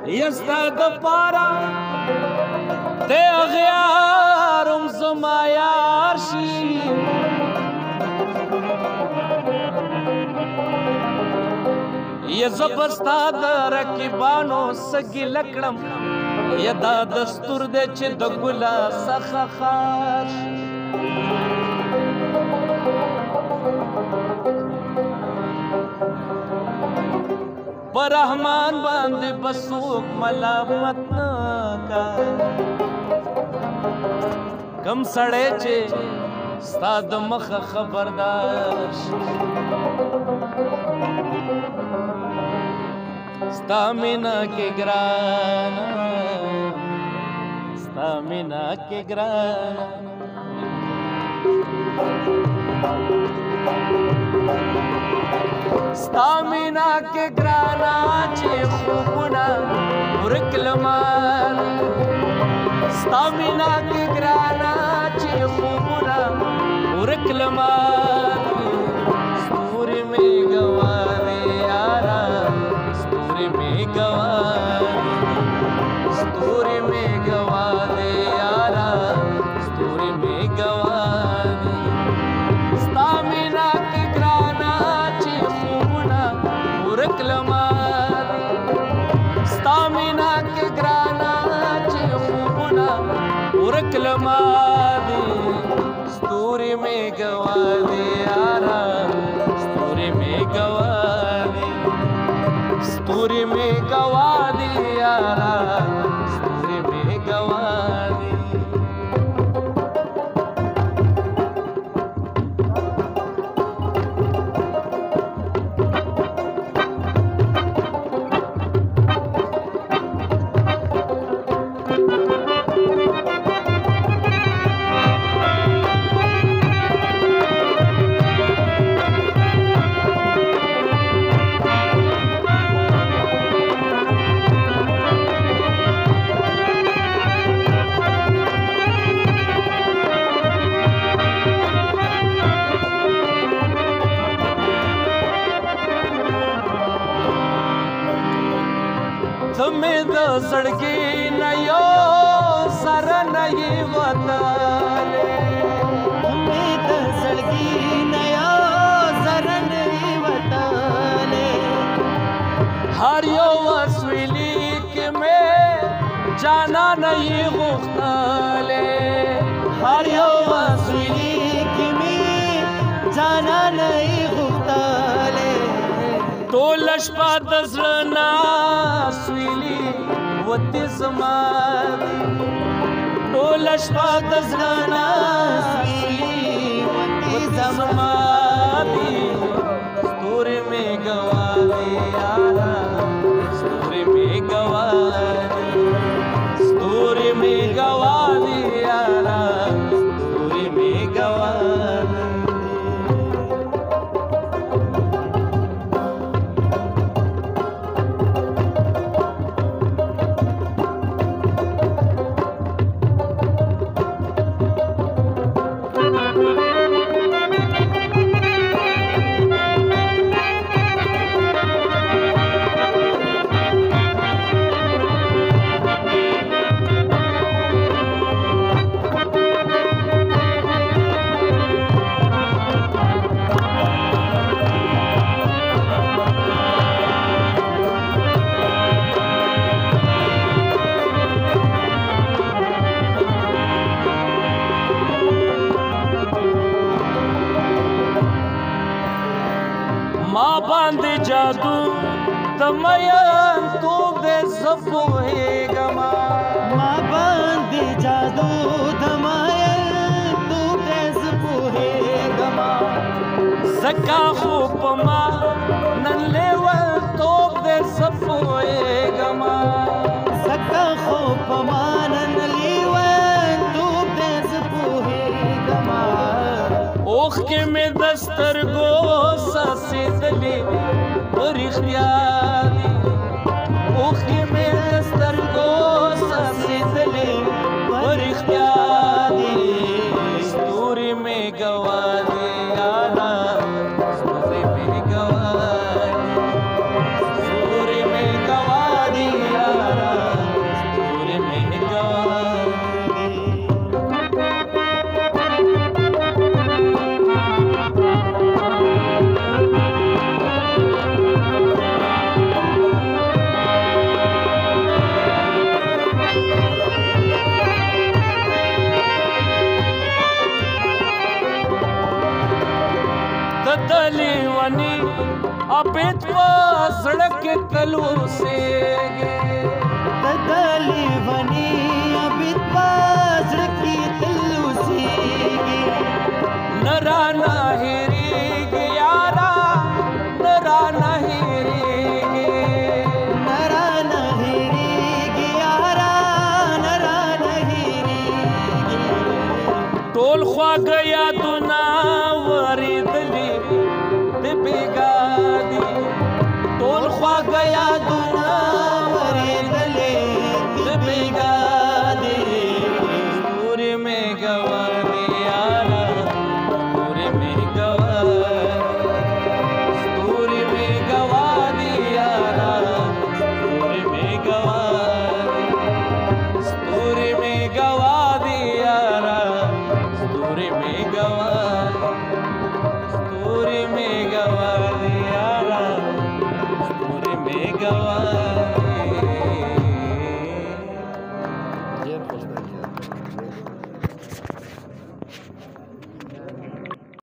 یستا د پارا ته اغیارم زما یار شي یا زبستا د رقیبانو سګي لکړم یا دا دستور دی چې د ګلا څخه خاص پر رحمان باندې بسوک ملامت نه کا کم سړی چې ستا د مخه خبردار شي ستا مینا کې ګرانا ستا مینا کې ګرانا ستا مینا کې ګرانا چې خوبونه ورکلمان ستا مینا کې ګرانا چې خوبونه ورکلمان ستوري مې ګوارې یارا ستوري مې ګوارې ستوري مې ګوارې یارا ستوري مې ګوارې ستا مینا کې ګرانا چې خوبونه ورکلمان ستا مینا کې ګرانا چې خوبونه ورکلمان ستوري مې ګوارې یارا ستوري مې ګوارې ستوري مې ګوارې یارا ستوري مې ګوارې تمہیں د زړګي نه یو سره نه یې وتلې تمہیں د زړګي نه یو سره نه یې وتلې هر یو وسویلی کې مې جانا نه یې غوښتلې هر یو وسویلی کې مې جانا نه یې غوښتلې ټول شپه د زړه نه سویلی وتې زما ټول شپه د زړه نه سویلی وتې زما ستوري مې ګوارې یارا ستوري مې ګوارې ستوري مې ګوارې یارا ستوري مې ګوارې ما باندې جادو تمین توب دې زپوهېږما ما باندې جادو تمین توب دې زپوهېږما زکا خو په ما نن لیول توب دې زپوهېږما زکا خو په ما نن لیول توب دې زپوهېږما اوښکې مې د سترګو څاڅېدلې په رښتیا دي اوښکې مې د سترګو څاڅېدلې په رښتیا دي ستوري مې ګوارې یارا ستوري مې ګوارې ستوري مې ګوارې یارا अबित सड़क तलू से तदली बनी अबित सड़क तलू से नरा नहिरी यारा नरा नहिरी नरा नहिरी यारा नरा नहिरी टोल ख्वा गया दुना वरी दली बेगादी टोल ख्वा गया दुना वरी दले बेगादी पूरे में गवा दिया पूरे में गवा पूरे में गवा दिया पूरे में गवा पूरे में गवा दिया पूरे में गवा पूरे में गवा दिया पूरे में गवा